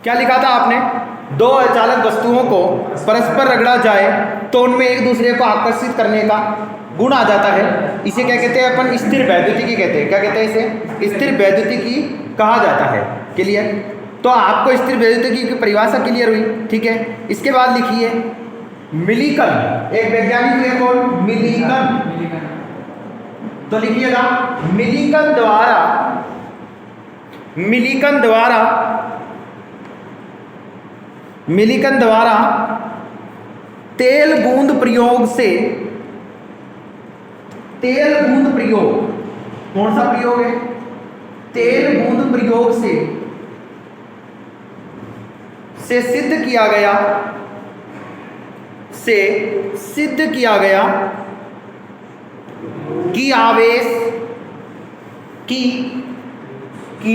क्या लिखा था आपने? दो अचालक वस्तुओं को परस्पर रगड़ा जाए तो उनमें एक दूसरे को आकर्षित करने का गुण आ जाता है। इसे क्या कहते हैं? अपन स्थिर वैद्युतिकी कहते हैं। क्या कहते हैं इसे? स्थिर वैद्युतिकी कहा जाता है। क्लियर? तो आपको स्थिर वैद्युतिकी की परिभाषा क्लियर हुई, ठीक है। इसके बाद लिखिए मिलीकन। एक वैज्ञानिक है कौन? मिलीकन। तो लिखिएगा मिलीकन द्वारा तेल बूंद प्रयोग, कौन सा प्रयोग है? तेल बूंद प्रयोग से सिद्ध किया गया कि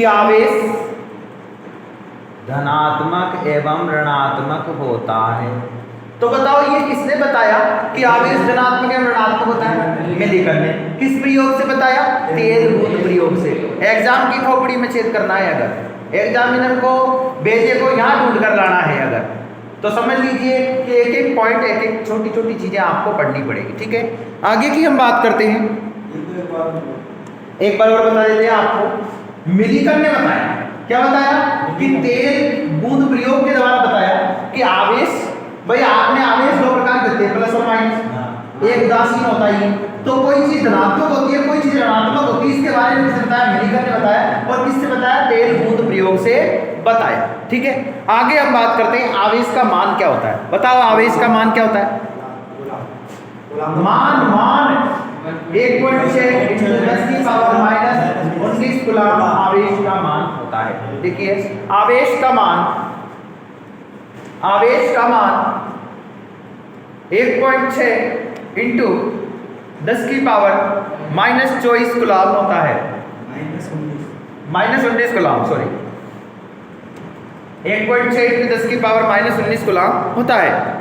आवेश धनात्मक एवं ऋणात्मक होता है। तो बताओ ये किसने बताया कि आवेश धनात्मक एवं ऋणात्मक होता है? मिलीकन ने। किस प्रयोग से बताया? तेल बूंद प्रयोग से। एग्जाम की खोपड़ी में छेद करना है, अगर एग्जामिनर को बेजे को यहाँ ढूंढ कर लाना है अगर, तो समझ लीजिए कि एक एक पॉइंट, एक एक छोटी छोटी चीजें आपको पढ़नी पड़ेगी, ठीक है। आगे की हम बात करते हैं। एक बार और बता देते हैं आपको। मिलीकन ने बताया, क्या बताया? कि तेल बूंद प्रयोग के द्वारा बताया कि आवेश, भाई आपने आवेश दो प्रकार के होते हैं, प्लस और माइनस। एक उदासीन होता ही, तो कोई चीज धनात्मक होती है, कोई चीज ऋणात्मक होती है। इसके बारे में किसने बताया? मिलीकन ने बताया। और किससे बताया? तेल बूंद प्रयोग से बताया, ठीक है। आगे हम बात करते हैं आवेश का मान क्या होता है। बताओ आवेश का मान क्या होता है? मान 1.6 × 10⁻⁻19 कूलम आवेश का मान होता है। देखिए आवेश का मान 1.6 × 10⁻⁻24 कूलम होता है। -19 कूलम, सॉरी, 1.6 × 10⁻⁻19 कूलम होता है।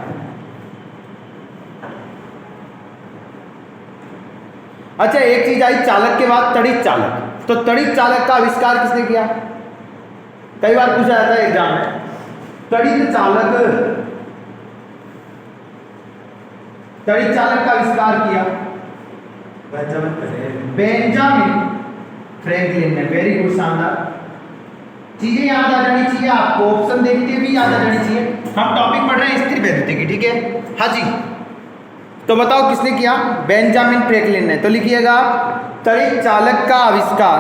अच्छा, एक चीज आई चालक के बाद, तड़ित चालक। तो तड़ित चालक का आविष्कार किसने किया? कई बार पूछा जाता है एग्जाम में। तड़ित चालक का आविष्कार किया बेंजामिन फ्रैंकलिन ने। वेरी गुड, शानदार। चीजें याद आ जानी चाहिए आपको, ऑप्शन देखते भी याद आ जानी चाहिए। हम टॉपिक पढ़ रहे हैं स्थिर वैद्युतिकी, ठीक है। हाँ जी, तो बताओ किसने किया? बेंजामिन फ्रैंकलिन ने। तो लिखिएगा तड़ित चालक का आविष्कार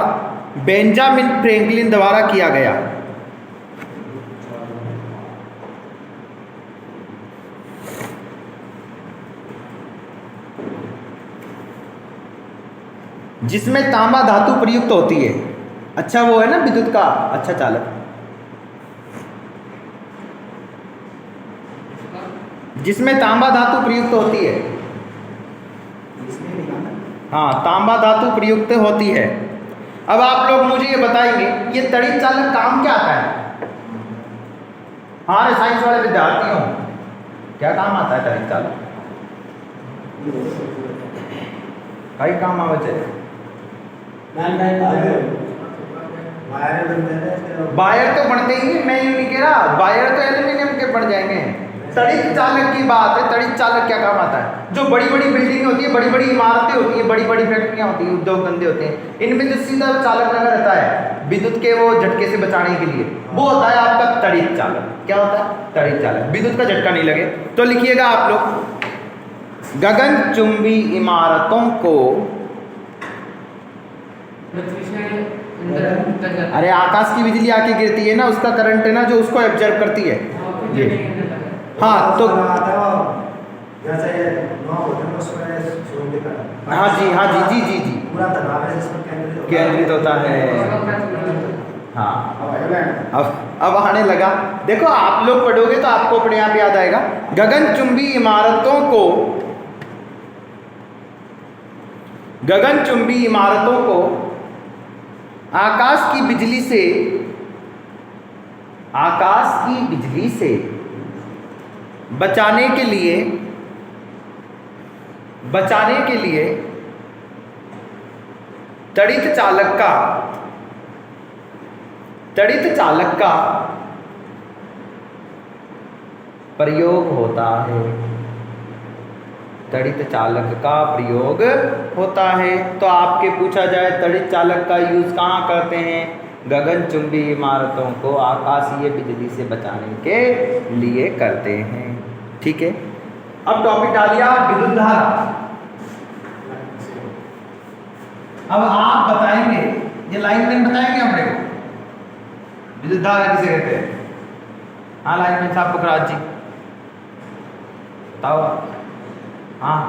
बेंजामिन फ्रैंकलिन द्वारा किया गया। जिसमें तांबा धातु प्रयुक्त होती है। अच्छा, वो है ना विद्युत का अच्छा चालक, जिसमें तांबा धातु प्रयुक्त होती है। हाँ, तांबा धातु प्रयुक्त होती है। अब आप लोग मुझे ये बताएंगे ये तड़ित चालक काम क्या आता है? हाँ, साइंस वाले विद्यार्थियों, क्या काम आता है तड़ित चालक? कई काम आवे चाहिए। वायर तो बनते ही है, मैं यूं नहीं कह रहा, वायर तो एल्यूमिनियम के बन जाएंगे। तड़ित चालक की बात है। तड़ित चालक क्या काम आता है? जो बड़ी बड़ी बिल्डिंग होती है, बड़ी बड़ी इमारतें होती है, बड़ी बड़ी फैक्ट्रियां होती है, उद्योग धंधे होते हैं, इनमें जो सीधा चालक लगा रहता है विद्युत के वो झटके से बचाने के लिए, वो होता है आपका तड़ित चालक। क्या होता है? तड़ित चालक, विद्युत का झटका नहीं लगे। तो लिखिएगा आप लोग गगनचुंबी इमारतों को, अरे आकाश की बिजली आके गिरती है ना, उसका करंट है ना जो उसको एब्जॉर्ब करती है ये। हाँ, तो हाँ जी, हाँ जी, जी जी जी, केंद्रित होता है। हाँ, अब आने लगा। देखो आप लोग पढ़ोगे तो आपको अपने आप याद आएगा। गगनचुंबी इमारतों को आकाश की बिजली से बचाने के लिए तड़ित चालक का प्रयोग होता है। तड़ित चालक का प्रयोग होता है। तो आपके पूछा जाए तड़ित चालक का यूज कहाँ करते हैं? गगनचुंबी इमारतों को आकाशीय बिजली से बचाने के लिए करते हैं। ठीक है, अब टॉपिक डाल दिया विद्युत धारा। अब आप बताएंगे, ये लाइनमैन बताएंगे हमने को विद्युत धारा किसे कहते हैं? हाँ लाइनमैन साहब पुखराज जी बताओ। हाँ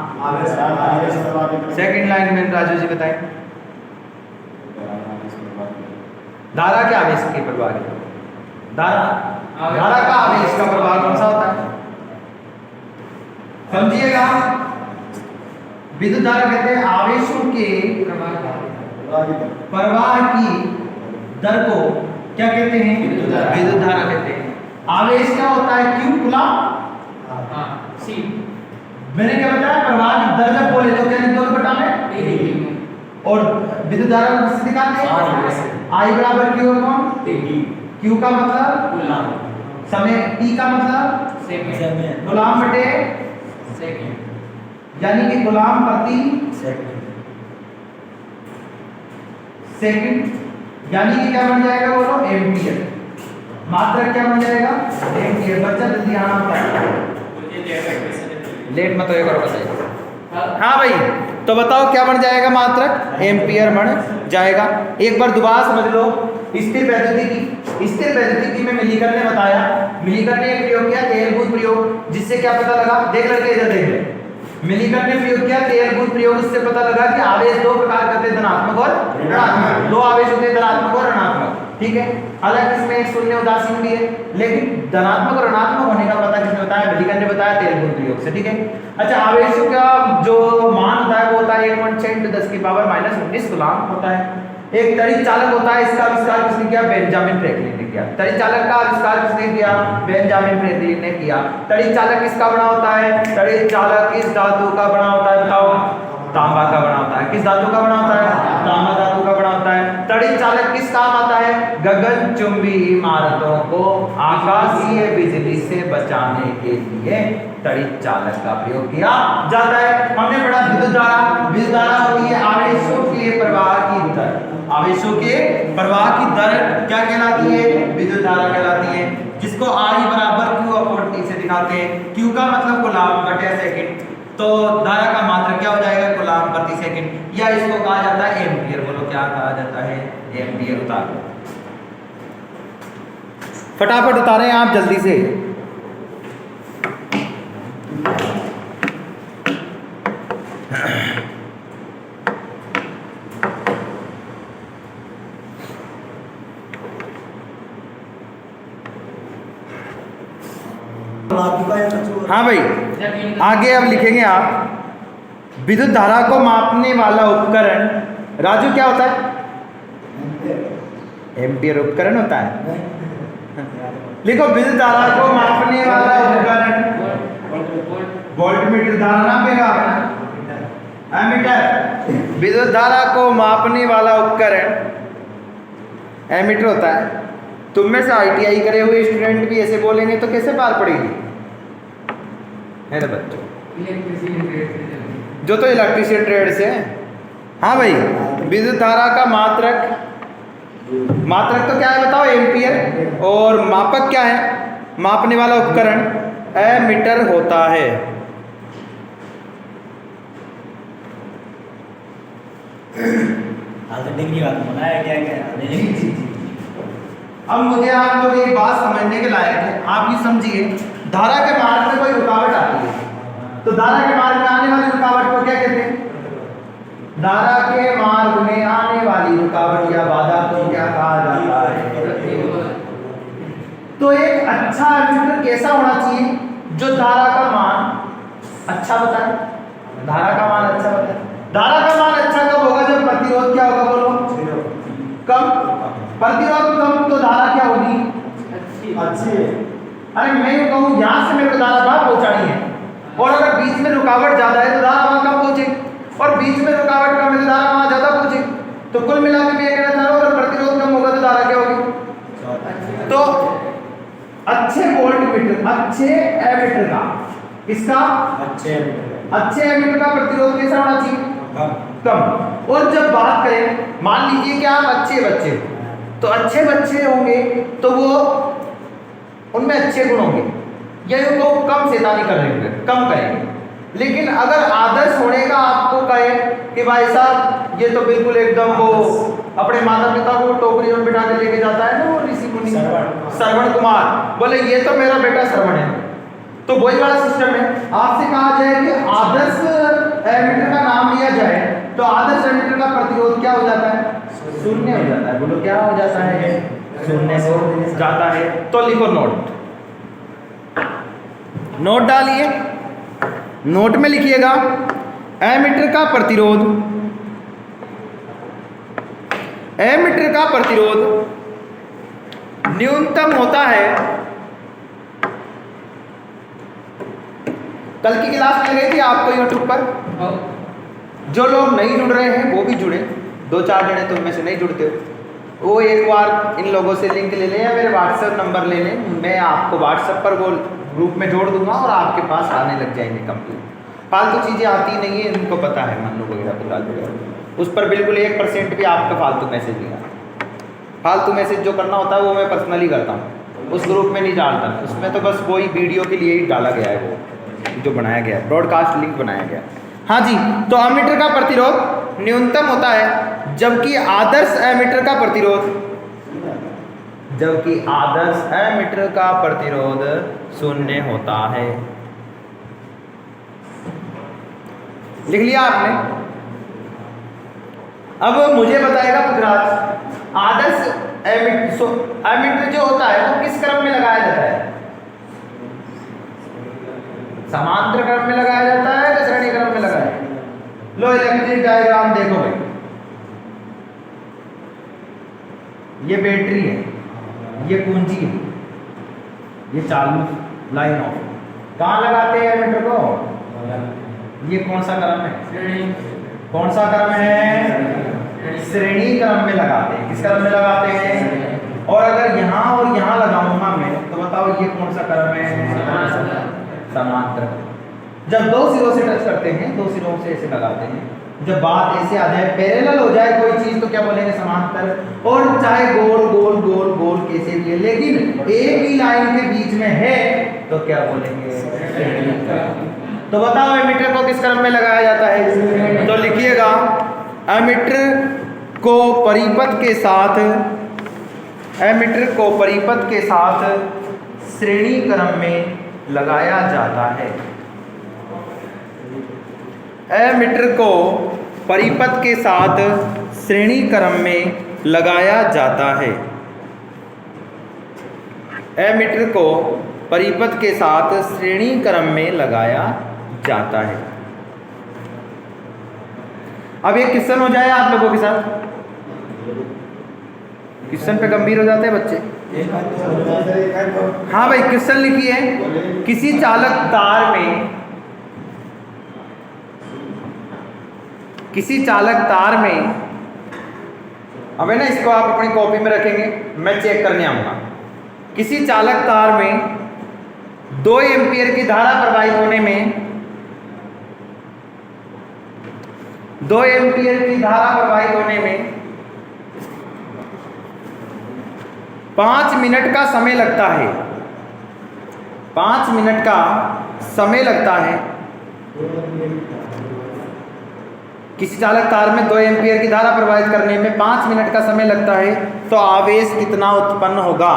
सेकंड लाइनमैन राजू जी बताएं। धारा के आवेश के प्रवाह की, धारा का आवेश का प्रवाह कौन सा होता है? समझिएगा, विद्युत धारा कहते हैं आवेशों के प्रवाह की दर को क्या कहते हैं? विद्युत धारा कहते हैं। आवेश क्या होता है? Q coulomb. मैंने क्या बताया? प्रवाह की दर जब बोले तो क्या निकल बटा में, और विद्युत धारा को किससे दिखाते हैं? I बराबर क्यू अपॉन क्यू का मतलब समय, T का मतलब सेकंड, गुलाम बटे सेकंड, यानी कि गुलाम प्रति सेकंड, यानी कि क्या बन जाएगा बोलो? एम्पियर। मात्रक क्या बन जाएगा? एम्पियर। बच्चा जल्दी आना पड़ेगा, लेट मत होएगा बताइए। हाँ भाई, तो बताओ क्या बन जाएगा? मात्रक एम्पियर बन जाएगा। एक बार दोबारा समझ लो, स्थिर वैद्युतिकी में मिलीकर ने बताया, मिलीकर ने एक प्रयोग किया तेलबूत प्रयोग, जिससे क्या पता लगा? देख लड़के इधर देख ले, मिलीकर ने प्रयोग किया तेलबूत प्रयोग, उससे पता लगा कि आवेश दो प्रकार के होते हैं, धनात्मक और ऋणात्मक। दो आवेश होते हैं, धनात्मक और ऋणात्मक। ठीक है, हालांकि इसमें एक शून्य उदासीन भी है, लेकिन धनात्मक और ऋणात्मक होने का पता किसने बताया? मिलीकर ने बताया तेलबूत प्रयोग से। ठीक है, अच्छा, आवेशों का जो मान होता है वो होता है 1.10⁻⁻19 कूलम होता है। एक तड़ित चालक होता है, इसका आविष्कार किसने किया? बेंजामिन फ्रैंकलिन ने किया। तड़ित चालक का आविष्कार किसने किया? बेंजामिन फ्रैंकलिन ने किया। तड़ित चालक किसका बना होता है? तड़ित चालक किस धातु का बना होता है? बताओ। तांबा का बना होता है। किस धातु का बना होता है? तांबा धातु का बना होता है। तड़ित चालक किस काम आता है? गगनचुंबी इमारतों को आकाशीय बिजली से बचाने के लिए तड़ित चालक का प्रयोग किया जाता है। हमने पढ़ा विद्युत धारा। विद्युत धारा होती है आवेशों के प्रवाह की दर। आवेशों के प्रवाह की दर क्या कहलाती है? विद्युत धारा कहलाती है, जिसको I बराबर Q अपॉन T से दिखाते हैं। Q का मतलब कूलम बटे सेकंड, तो धारा का मात्रक क्या हो जाएगा? कूलम प्रति सेकंड, या इसको कहा जाता है एम्पियर। बोलो क्या कहा जाता है? एम्पियर। उतारो, फटाफट उतारें आप जल्दी से। हाँ भाई, आगे अब लिखेंगे आप विद्युत धारा को मापने वाला उपकरण। राजू क्या होता है? एम्पियर उपकरण होता है। लिखो विद्युत धारा को मापने वाला उपकरण वोल्टमीटर। धारा नापेगा एमीटर। विद्युत धारा को मापने वाला उपकरण एमीटर होता है। तुम में से ITI करे हुए स्टूडेंट भी ऐसे बोलेंगे तो कैसे पार पड़ेगी? है ना बच्चों, जो तो इलेक्ट्रिसिटी ट्रेड से है। हाँ भाई, विद्युत धारा का मात्रक तो क्या है बताओ? एम्पियर। और मापक क्या है? मापने वाला उपकरण एमीटर होता है। अब मुझे आप लोग एक बात समझने के लायक है। आप ये समझिए, धारा के मार्ग में कोई रुकावट आती है, तो धारा के मार्ग में आने वाली रुकावट को क्या कहते हैं? धारा के मार्ग में आने वाली रुकावट या बाधा को क्या कहा जाता है? तो एक अच्छा एमीटर कैसा होना चाहिए? जो धारा का मान अच्छा बताए। धारा का मान अच्छा बताए। धारा का मान अच्छा कब होगा? जब प्रतिरोध क्या होगा? बोलो कम। प्रतिरोध कम तो धारा क्या होगी? अच्छी है। अरे मैं यूं कहूँ, यहाँ से मेरे को धारा बाहर पहुँचानी है, और अगर बीच में रुकावट ज्यादा है तो धारा वहाँ कम पहुँचे, और बीच में रुकावट कम है तो धारा वहाँ ज्यादा पहुँचे। तो कुल मिला के ये कहना चाह रहा हूँ, अगर प्रतिरोध कम होगा तो धारा क्या होगी? तो अच्छे वोल्टमीटर, अच्छे एमिटर का, किसका? अच्छे एमिटर का प्रतिरोध कैसा होना चाहिए? कम। और जब बात करें, मान लीजिए कि आप अच्छे बच्चे, तो अच्छे बच्चे होंगे तो वो उनमें अच्छे गुण होंगे, या वो कम शैतानी करेंगे, कम करेंगे। लेकिन अगर आदर्श होने का आपको कहे कि भाई साहब ये तो बिल्कुल एकदम वो अपने माता पिता को टोकरी में बिठा के लेके जाता है ना, वो ऋषि मुनि श्रवण कुमार, बोले ये तो मेरा बेटा श्रवण है, तो वही वाला सिस्टम है। आपसे कहा जाए कि आदर्श एमिटर का नाम लिया जाए तो आदर्श एमिटर का प्रतिरोध क्या हो जाता है? शून्य हो जाता है। बोलो क्या हो जाता है? शून्य हो जाता है। तो लिखो नोट डालिए, नोट में लिखिएगा एमिटर का प्रतिरोध, एमिटर का प्रतिरोध न्यूनतम होता है। कल की क्लास मिल गई थी आपको यूट्यूब पर, जो लोग नहीं जुड़ रहे हैं वो भी जुड़े, 2-4 जने तुम में से नहीं जुड़ते हो, वो एक बार इन लोगों से लिंक ले लें या मेरे व्हाट्सएप नंबर ले लें, मैं आपको व्हाट्सएप पर वो ग्रुप में जोड़ दूंगा और आपके पास आने लग जाएंगे कंप्लीट। फालतू चीज़ें आती नहीं है, इनको पता है, मन्नू वगैरह पुराल वगैरह, उस पर बिल्कुल 1% भी आपका फालतू मैसेज नहीं आता। फालतू मैसेज जो करना होता है वो मैं पर्सनली करता हूँ, उस ग्रुप में नहीं डालता, उसमें तो बस वही वीडियो के लिए ही डाला गया है, वो जो बनाया गया है, ब्रॉडकास्ट लिंक बनाया गया। हाँ जी, तो एमिटर का प्रतिरोध न्यूनतम होता है, जबकि आदर्श एमिटर का प्रतिरोध, जबकि आदर्श एमिटर का प्रतिरोध शून्य होता है। लिख लिया आपने? अब मुझे बताएगा पृथ्वीराज, आदर्श एमिटर जो होता है वो किस क्रम में लगाया जाता है? समांतर क्रम में लगाया जाता है या श्रेणी क्रम में लगाया? लो इलेक्ट्रिक डायग्राम देखो भाई, ये बैटरी है, ये कुंजी है, ये चालू लाइन ऑफ, कहाँ लगाते हैं एमिटर को? ये कौन सा क्रम है? कौन सा क्रम है? श्रेणी क्रम में लगाते हैं। किस क्रम में लगाते हैं? और अगर यहाँ और यहाँ लगाऊंगा मैं तो बताओ ये कौन सा क्रम है? समांतर। जब दो सिरों से टच करते हैं, दो सिरों से ऐसे लगाते हैं, जब बात ऐसे आ जाए, पैरेलल हो जाए कोई चीज, तो क्या बोलेंगे? समांतर। और चाहे गोल गोल गोल गोल कैसे भी है, लेकिन एक ही लाइन के बीच में है तो क्या बोलेंगे? तो बताओ एमिटर को किस क्रम में लगाया जाता है? तो लिखिएगा एमिटर को परिपथ के साथ, एमिटर को परिपथ के साथ श्रेणी क्रम में लगाया जाता है। एमिटर को परिपथ के साथ श्रेणी क्रम में लगाया जाता है। एमिटर को परिपथ के साथ श्रेणी क्रम में लगाया जाता है। अब एक क्वेश्चन हो जाए आप लोगों के साथ, क्वेश्चन पे गंभीर हो जाते हैं बच्चे। हाँ भाई, क्वेश्चन लिखिए, किसी चालक तार में, किसी चालक तार में, अब है ना, इसको आप अपनी कॉपी में रखेंगे, मैं चेक करने आऊंगा। किसी चालक तार में 2 एम्पीयर की धारा प्रवाहित होने में, 2 एम्पीयर की धारा प्रवाहित होने में 5 मिनट का समय लगता है। 5 मिनट का समय लगता है। किसी चालक तार में 2 एम्पीयर की धारा प्रवाहित करने में 5 मिनट का समय लगता है, तो आवेश कितना उत्पन्न होगा?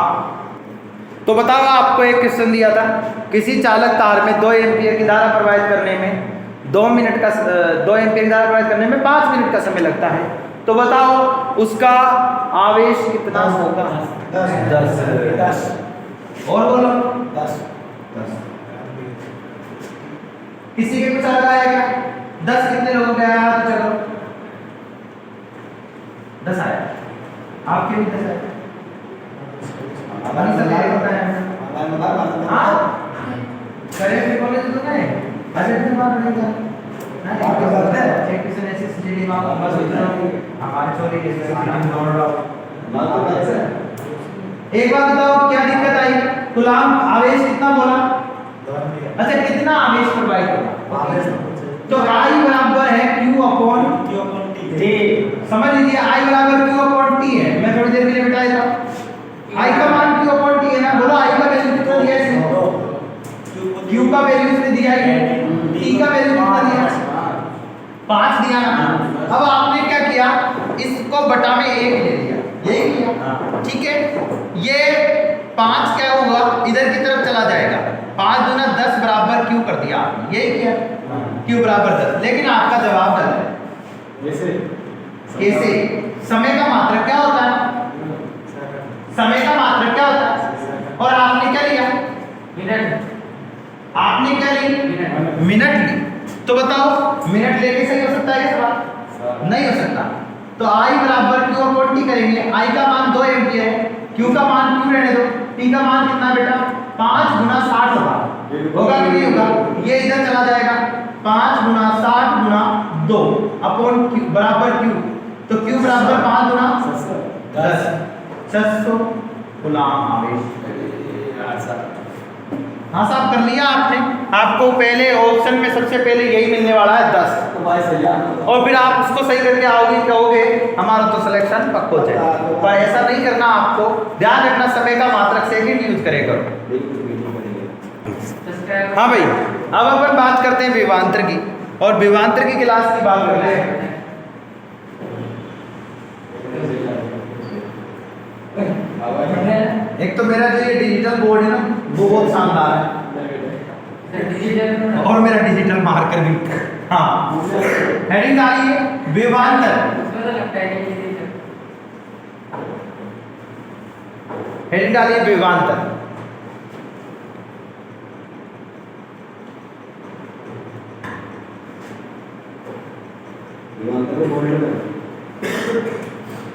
तो बताओ, आपको एक क्वेश्चन दिया था, किसी चालक तार में 2 एम्पीयर की धारा प्रवाहित करने में 2 एम्पीयर की धारा प्रवाहित करने में 5 मिनट का समय लगता है, तो बताओ उसका आवेश कितना होगा? 10। और बोलो 10। किसी के कुछ आ रहा है क्या? 10 कितने लोगों के आया? तो चलो 10 आया, आपके भी 10 आया। हाँ, करेक्ट कॉलेज तो नहीं, अरे तुम बात नहीं कर, आपके साथ है एक किसी ने सीसीटीवी में बस उतना हमारे चोरी जैसे नाम जोड़ रहा हूँ। एक बात बताओ, क्या दिक्कत आई? कूलाम आवेश कितना बोला? अच्छा, कितना आवेश प्रवाहित होगा? तो I बराबर है Q अपॉन T। समझ लीजिए I बराबर Q अपॉन T है। मैं थोड़ी देर के लिए बिठा देता हूँ। I का मान Q अपॉन T है ना। बोलो I का वैल्यू कितना दिया है इसने? Q का वैल्यू इसने दिया है, T का वैल्यू कितना दिया है? 5 दिया ना। अब आपने क्या किया, इसको बटा में 1 ले लिया, यही किया, ठीक है। ये 5 क्या होगा, इधर की तरफ चला जाएगा, 5 दूना 10 बराबर Q कर दिया आपने, यही किया, Q बराबर 10। लेकिन आपका जवाब गलत है। कैसे? समय का मात्रक क्या होता है? समय का मात्रक क्या होता है? और आपने क्या लिया? मिनट। आपने क्या ली? मिनट ली। तो बताओ, मिनट लेके सही हो सकता है क्या सवाल? नहीं हो सकता। तो I बराबर Q अपॉन T करेंगे। I का मान 2 एम्पियर है, Q का मान Q रहने दो, T का मान कितना बेटा? 5 गुना 60 होगा कि नहीं होगा? ये इधर चला जाएगा, 5 गुना 60 गुना 2 अपॉन Q बराबर Q। तो Q बराबर 5 गुना 10, 600 कूलाम आवेश। हाँ साहब, कर लिया आपने। आपको पहले ऑप्शन में सबसे पहले यही मिलने वाला है 10, और फिर आप उसको सही करके आओगे, कहोगे हमारा तो सिलेक्शन पक्का हो जाएगा। पर ऐसा नहीं करना, आपको ध्यान रखना, समय का मात्रक सेकंड यूज करे करो। हाँ भाई, अब अपन बात करते हैं विभवांतर की, और विभवांतर की क्लास की बात करते हैं। एक तो मेरा जो ये डिजिटल बोर्ड है ना, वो बहुत शानदार है, और मेरा डिजिटल मार्कर भी। हाँ, हेडिंग डालिए विभवांतर। हेडिंग डालिए विभवांतर।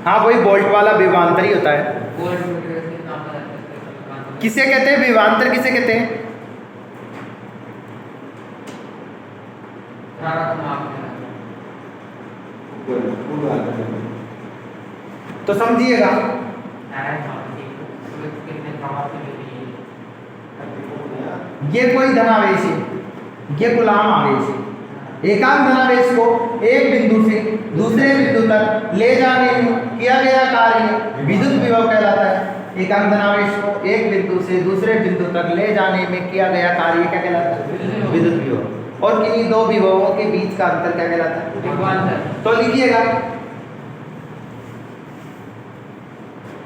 हाँ, वही बोल्ट वाला विभवांतर ही होता है। किसे कहते हैं विभवांतर? किसे कहते हैं? तो समझिएगा, ये कोई धनावेश है, ये कूलाम आवेश है। एकांक धनावेश को एक बिंदु से दूसरे बिंदु तक ले जाने में किया गया कार्य विद्युत विभव कहलाता है। एकांक धनावेश को एक बिंदु से दूसरे बिंदु तक ले जाने में किया गया कार्य क्या कहलाता है? विद्युत विभव। और किन्हीं दो विभवों के बीच का अंतर क्या कहलाता है? विभवांतर। तो लिखिएगा,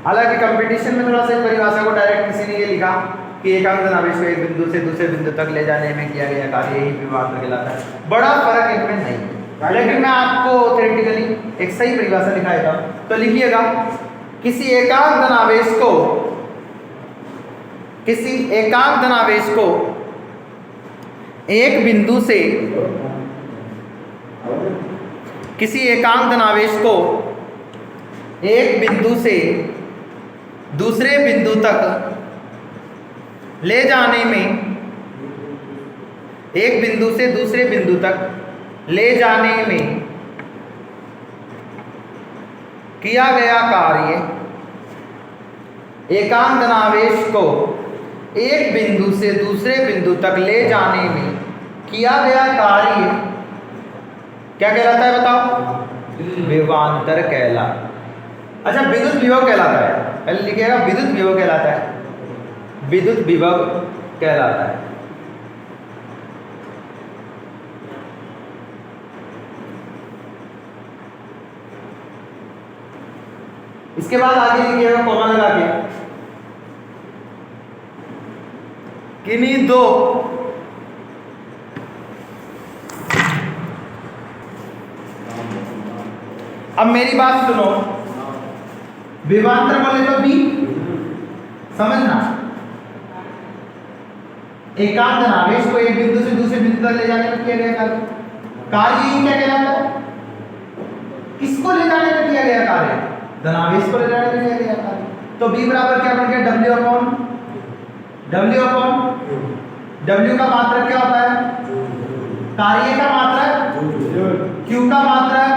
हालांकि कंपटीशन में थोड़ा सा इस परिभाषा को डायरेक्ट किसी ने ये लिखा कि एकांक धनावेश को एक बिंदु से दूसरे बिंदु तक ले जाने में किया गया कार्य यही विभवांतर कहलाता है। बड़ा फर्क इनमें नहीं है, लेकिन मैं आपको थ्योरेटिकली एक सही परिभाषा दिखा देता हूं। तो लिखिएगा, किसी एकांक धनावेश को एक बिंदु से एक बिंदु से दूसरे बिंदु तक ले जाने में, एक बिंदु से दूसरे बिंदु तक ले जाने में किया गया कार्य, एकांक धनावेश को एक बिंदु से दूसरे बिंदु तक ले जाने में किया गया कार्य क्या कहलाता है? बताओ। विभवांतर कहलाता। अच्छा, विद्युत विभव कहलाता है। पहले लिखिएगा, विद्युत विभव कहलाता है। विद्युत विभव कहलाता है। इसके बाद आगे लिखिएगा कॉमा लगा के, किन्हीं दो अब मेरी बात सुनो, विभवांतर बोले तो बी, समझना। एकांक धनावेश को एक बिंदु से दूसरे बिंदु तक ले जाने में किया गया कार्य ही क्या कहलाता है? किसको ले जाने में किया गया कार्य? धनावेश को ले जाने में किया गया कार्य। तो बी बराबर क्या बन गया? W अपॉन W का मात्रक क्या होता है? कार्य का मात्रक, Q का मात्रक,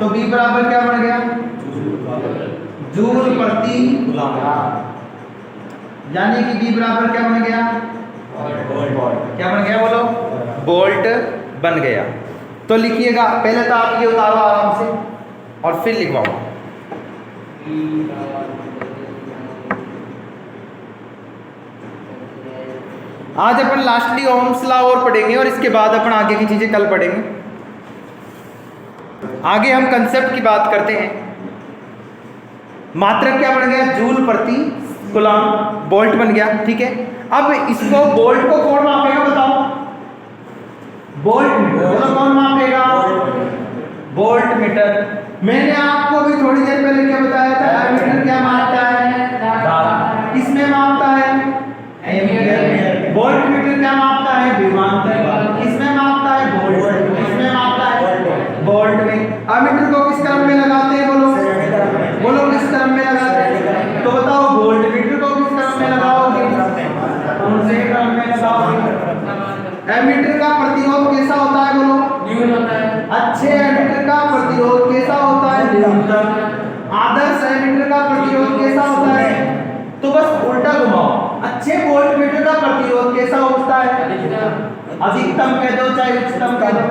तो B बराबर क्या बन गया? जूल प्रति कूलम। यानी कि बी बराबर क्या बन गया, क्या बन गया बोलो, वोल्ट बन गया। तो लिखिएगा, पहले तो आप ये उतारो आराम से और फिर लिखवाओ। आज अपन लास्टली ओम्स लॉ और पढ़ेंगे और इसके बाद अपन आगे की चीजें कल पढ़ेंगे। आगे हम कंसेप्ट की बात करते हैं। मात्रक क्या बन गया, जूल प्रति कूलम, वोल्ट बन गया, ठीक है। अब इसको वोल्ट को कौन मापेगा बताओ, वोल्ट मीटर कौन मापेगा, वोल्ट मीटर। मैंने आपको भी थोड़ी देर पहले क्या बताया था, एमीटर क्या मापता है, किसमें मापता है, एम्पीयर। वोल्ट मीटर क्या मापता है, विभवांतर, किसमें मापता है, वोल्ट, किसमें मापता है, वोल्ट में। एमीटर को किस क्रम में लगाते हैं बोलो, बोलो किस क्रम में लगाते हैं, तो बताओ वोल्ट मीटर को किस क्रम में लगाओगे, कौन से क्रम में लगाओगे। एमीटर का प्रतिरोध कैसा होता है बोलो, न्यून होता है। अच्छे एमीटर का प्रतिरोध कैसा होता है, न्यूनतम। आदर्श एमीटर का प्रतिरोध कैसा होता है, तो बस उल्टा घुमाओ, अच्छे वोल्ट मीटर का प्रतिरोध कैसा होता है, अधिकतम कह दो चाहे उच्चतम कह दो,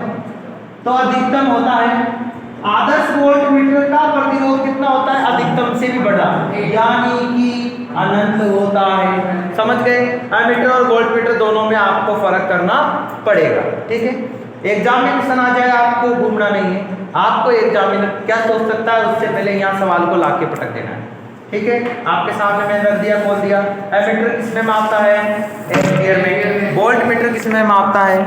तो अधिकतम होता है। आदर्श वोल्ट मीटर का प्रतिरोध कितना होता है, अधिकतम से भी बड़ा, यानी कि अनंत होता है। समझ गए, एमीटर और वोल्ट मीटर दोनों में आपको फर्क करना पड़ेगा, ठीक है। एग्जाम में क्वेश्चन आ जाए, आपको घूमना नहीं है, आपको एग्जामिनर क्या सोच सकता है उससे पहले यहाँ सवाल को लाके पटक देना है, ठीक है। आपके सामने मैंने रख दिया, खोल दिया। एमीटर किसमें मापता है, एम्पीयर में। वोल्ट मीटर किसमें मापता है,